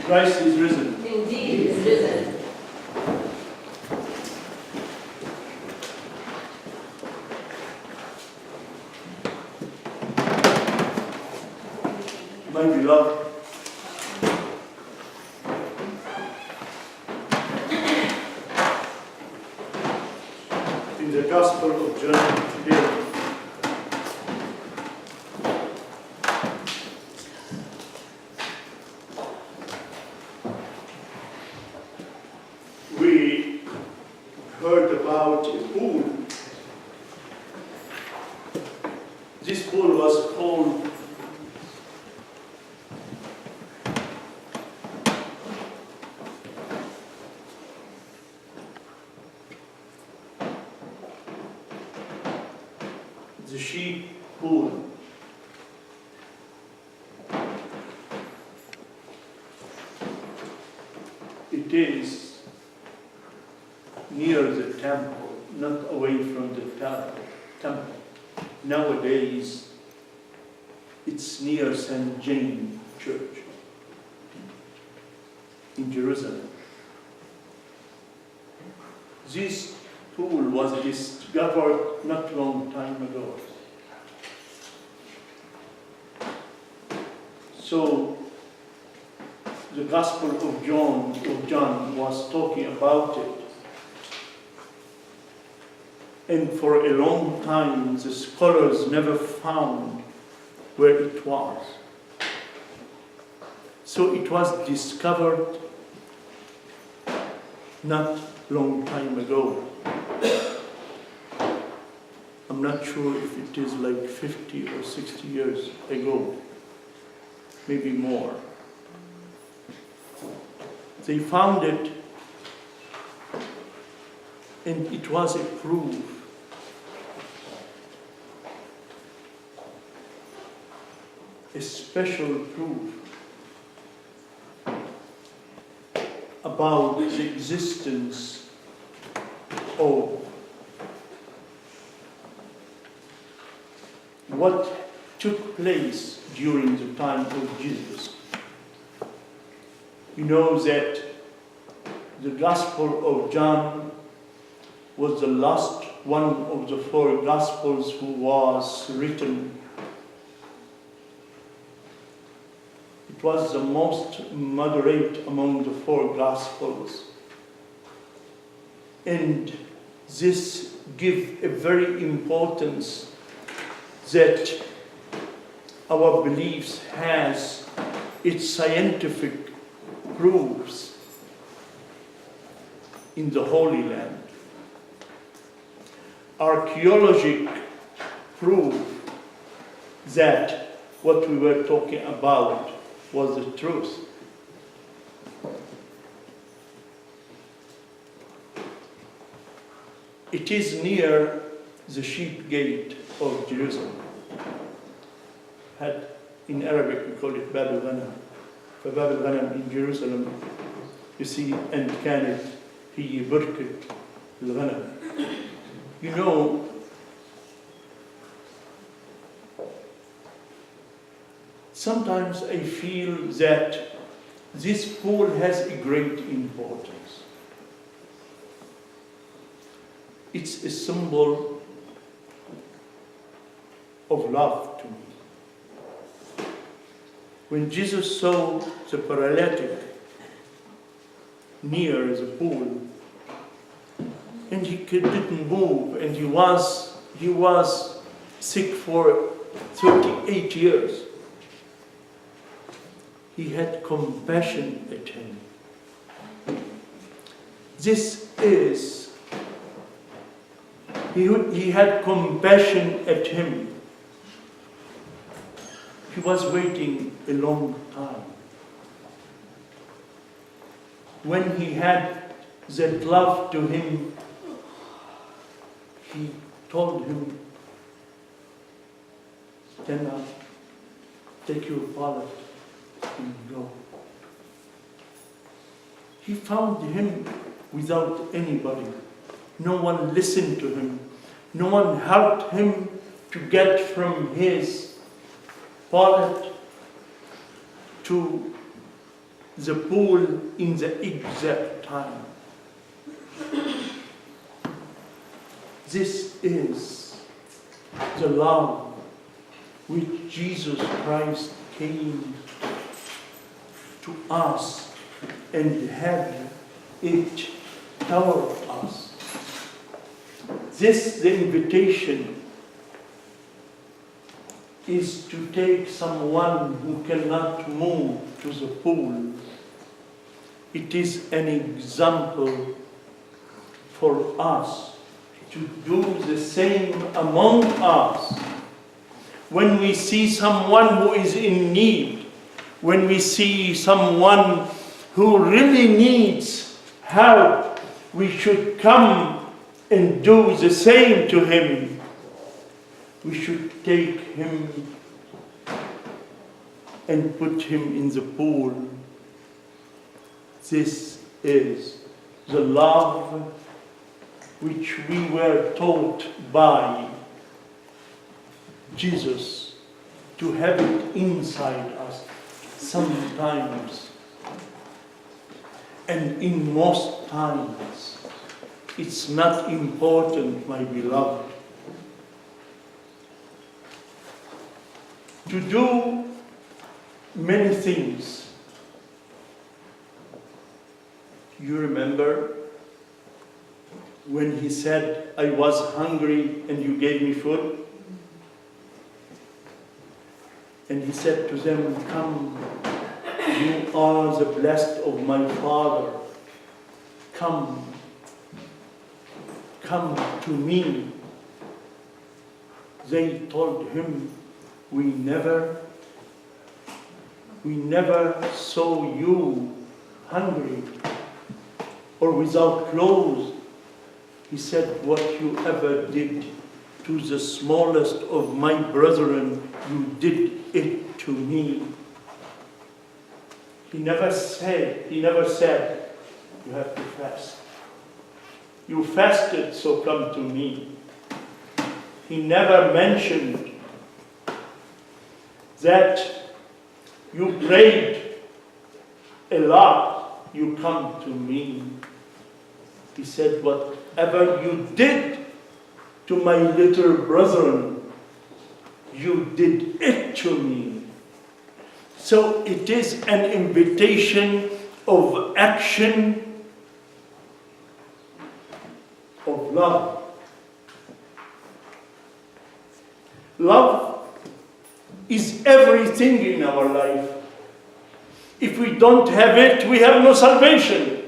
Christ is risen. Indeed, he is risen. My beloved, in the Gospel of John today, we heard about a pool. This pool was called the sheep pool. It is near the temple, not away from the temple. Nowadays, it's near St. James Church in Jerusalem. This pool was discovered not long time ago. So the Gospel of John was talking about it. And for a long time, the scholars never found where it was. So it was discovered not long time ago. I'm not sure if it is like 50 or 60 years ago, maybe more. They found it, and it was a proof a special proof about the existence of what took place during the time of Jesus. You know that the Gospel of John was the last one of the four Gospels who was written. It was the most moderate among the four Gospels. And this gives a very importance that our beliefs has its scientific proofs in the Holy Land. Archaeologic proof that what we were talking about was the truth. It is near the sheep gate of Jerusalem. In Arabic we call it Bab al-Ghanam. فباب الغنم in Jerusalem, you see, and كانت هي بركة الغنم. You know, sometimes I feel that this pool has a great importance. It's a symbol of love to me. When Jesus saw the paralytic near the pool, and he didn't move, and he was sick for 38 years, he had compassion at him. This is, he had compassion at him. He was waiting a long time. When he had that love to him, he told him, "Stand up, take your pallet and go." He found him without anybody. No one listened to him. No one helped him to get from his pallet to the pool in the exact time. This is the love which Jesus Christ came to us and had it toward us. This, the invitation, is to take someone who cannot move to the pool. It is an example for us to do the same among us. When we see someone who is in need, when we see someone who really needs help, we should come and do the same to him. We should take him and put him in the pool. This is the love which we were taught by Jesus to have it inside us sometimes. And in most times, it's not important, my beloved, to do many things. You remember when he said, I was hungry and you gave me food? And he said to them, come, you are the blessed of my Father. Come to me. They told him, we never saw you hungry or without clothes. He said, what you ever did to the smallest of my brethren, you did it to me. He never said, you have to fast. You fasted, so come to me. He never mentioned that you prayed a lot, you come to me. He said, whatever you did to my little brethren, you did it to me. So it is an invitation of action, of love. Love is everything in our life. If we don't have it, we have no salvation.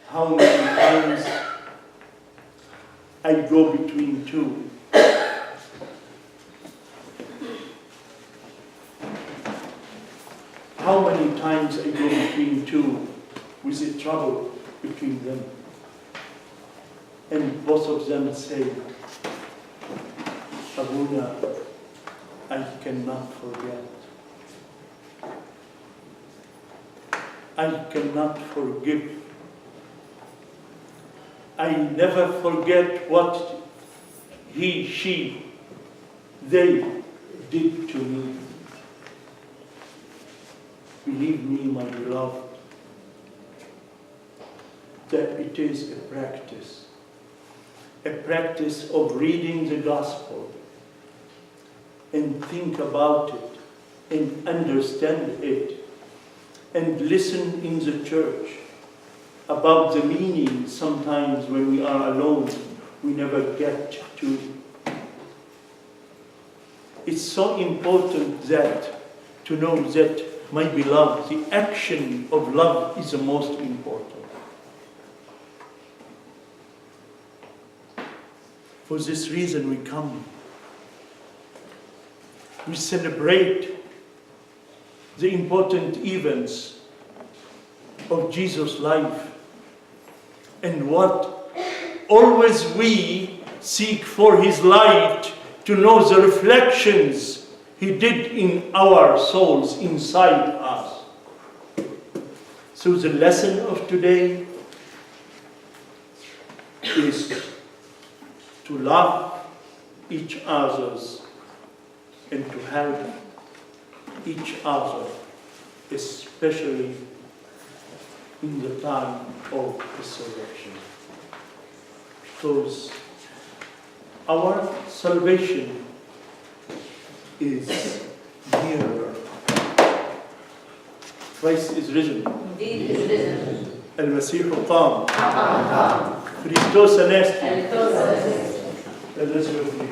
How many times I go between two? How many times I go between two with a trouble between them? And both of them say, Abuna, I cannot forget. I cannot forgive. I never forget what he, she, they did to me. Believe me, my beloved, that it is a practice of reading the gospel and think about it and understand it and listen in the church about the meaning. Sometimes when we are alone, we never get to. It's so important to know that, my beloved, the action of love is the most important. For this reason we come. We celebrate the important events of Jesus' life and what always we seek for his light to know the reflections he did in our souls, inside us. So the lesson of today is love each others and to help each other, especially in the time of resurrection. Because our salvation is nearer. Christ is risen. Indeed is risen. المسيح قام. قام. Christos anesti. Christos anesti. Let us go to the